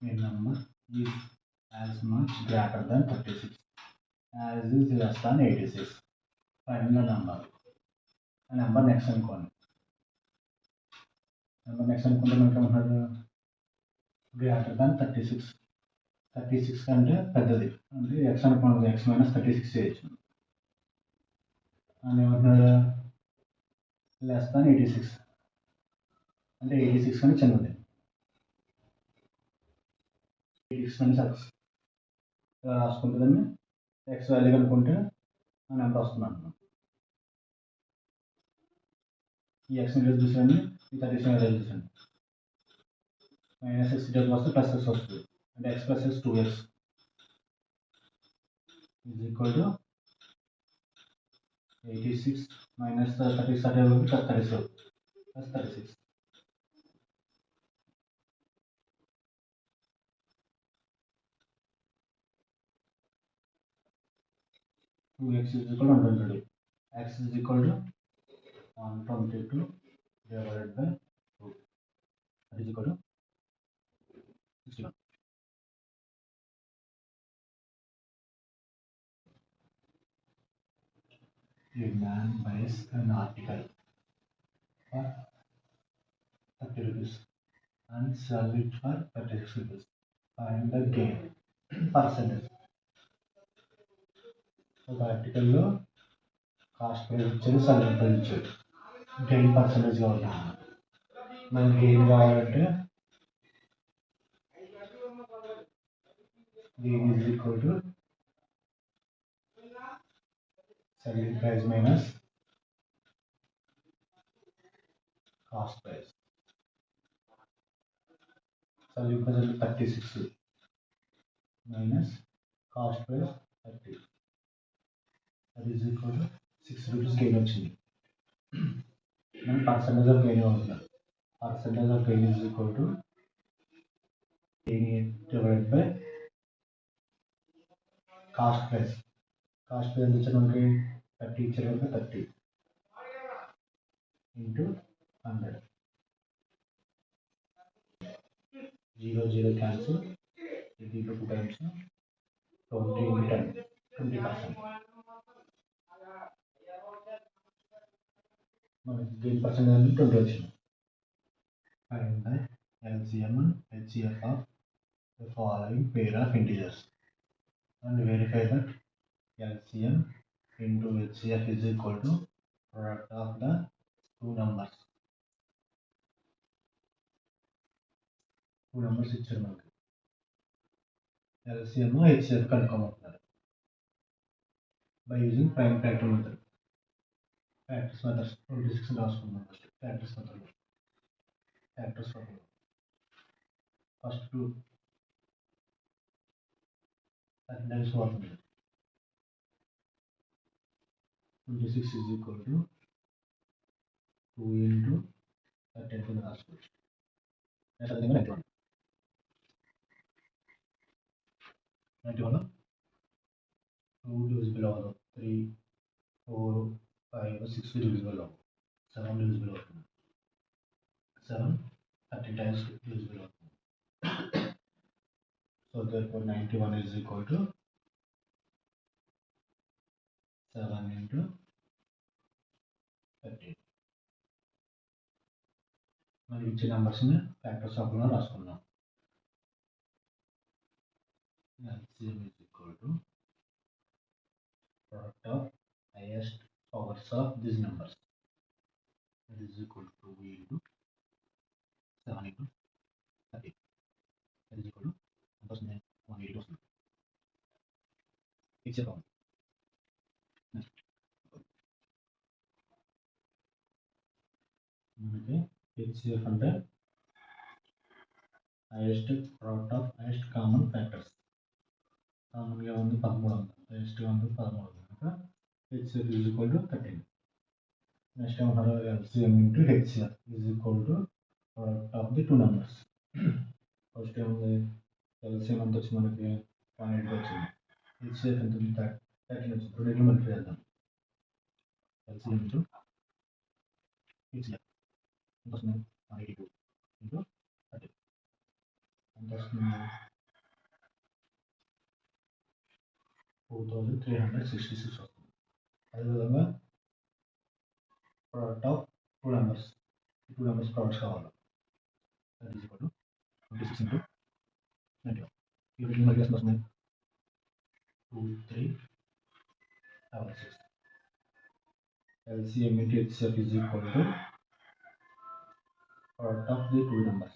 A number is as much greater than 36 as is less than 86. Find the number. A number next అనుకోండి. Number next అనుకుంటే మనకి ఏమంటున్నాడు greater than 36. 36 కంటే పెద్దది అంటే ఎక్స్ అనుకోండి, ఎక్స్ మైనస్ 36 చేయొచ్చు. అని ఏమంటున్నాడు లెస్ దాన్ 86 అంటే 86 కంటే చిన్నది. 86 మైనస్ ఎక్స్ ఇలా రాసుకుంటుందండి. ఎక్స్ వాల్యూ అనుకుంటే ఆ నెంబర్ వస్తుంది అంటున్నాం. ఈ ఎక్స్ వాల్యూ చూసండి, ఈ 36 వాల్యూ చూసండి. మైనస్ ఎక్స్ దగ్గర వస్తే ప్లస్ ఎక్స్ వస్తుంది అంటే X plus X 2x is equal to 86 minus 36 plus 36 plus 36. x is equal to 122. X is equal to 122 divided by 2. That is equal to 61. A man buys an article for 30 rupees and sell it for 36 rupees. Find the gain percentage. ఒక ఆర్టికల్లో cost price ఇచ్చారు, selling price ఇచ్చారు, gain percentage కావాలి. మనకి gain కావాలంటే gain is equal to selling price minus cost price. Selling price అంటే 36 minus cost price 30. అది is equal to 6 rupees gain వచ్చింది. మనం పర్సంటేజ్ ఆఫ్ గెయిన్ అవుతున్నారు. Percentage of gain is equal to gain divide by cost price. Cost price వచ్చి మనకి 30 ఇచ్చారు కనుక 30 into 100. 0 0 cancel, ఇది 2 టైమ్స్ 20 ఇంటూ 10 20%. మనకి గెయిన్ పర్సెంటేజ్ అనేది 20 వచ్చింది. Find the LCM and HCF of the following pair of integers and verify that LCM into HCF is equal to product of the two numbers. Two numbers ఇచ్చారు మనకి. LCM HCF కనుక్కోమంటున్నారు by using prime factor method. Factors methods 26 రాసుకుందాం. First factors method. Factors formula. First two 39 formula. 26 is equal to 2 into 13 కింద రాసుకోవచ్చు. Next అదే 91. 91 2 divisible అవ్వదు, 3 4 5 6 divisible అవ్వదు, 7 divisible అవుతుంది. 7 30 times divisible అవుతుంది. So therefore 91 is equal to 7 into 30. మనకి ఇచ్చే నెంబర్స్ని ఫ్యాక్టర్స్ ఆఫ్ లో రాసుకుందాం. LCM is equal to product of highest powers of these numbers. That is equal to 2 into 7 into 30. That is equal to 180 వస్తుంది. ఇచ్చే power మనకి HCF అంటే highest product of highest common factors. కామన్గా ఉంది 13 ఉంది, హైయెస్ట్గా ఉంది 13 ఉంది కనుక HCF is equal to 13. Next ఏమంటారు LCM into HCF is equal to product of the two numbers. First ఏముంది LCM ఎంత వచ్చింది మనకి 0.8 వచ్చింది, HCF ఎంత ఉంది 13 వచ్చింది. రెండింటిని మల్టిప్లై చేద్దాం. LCM ఇంటూ HCF ఎంత వస్తుంది 182 ఇంటూ 30 ఎంత వస్తుంది 2366 వస్తుంది. అదేవిధంగా product of two numbers products కావాలి. That is equal to 26 into 91. ఈ వీటిని మల్టిప్లికేషన్ వస్తుంది 2 3 6. LCM into HCF is equal to product of the two numbers.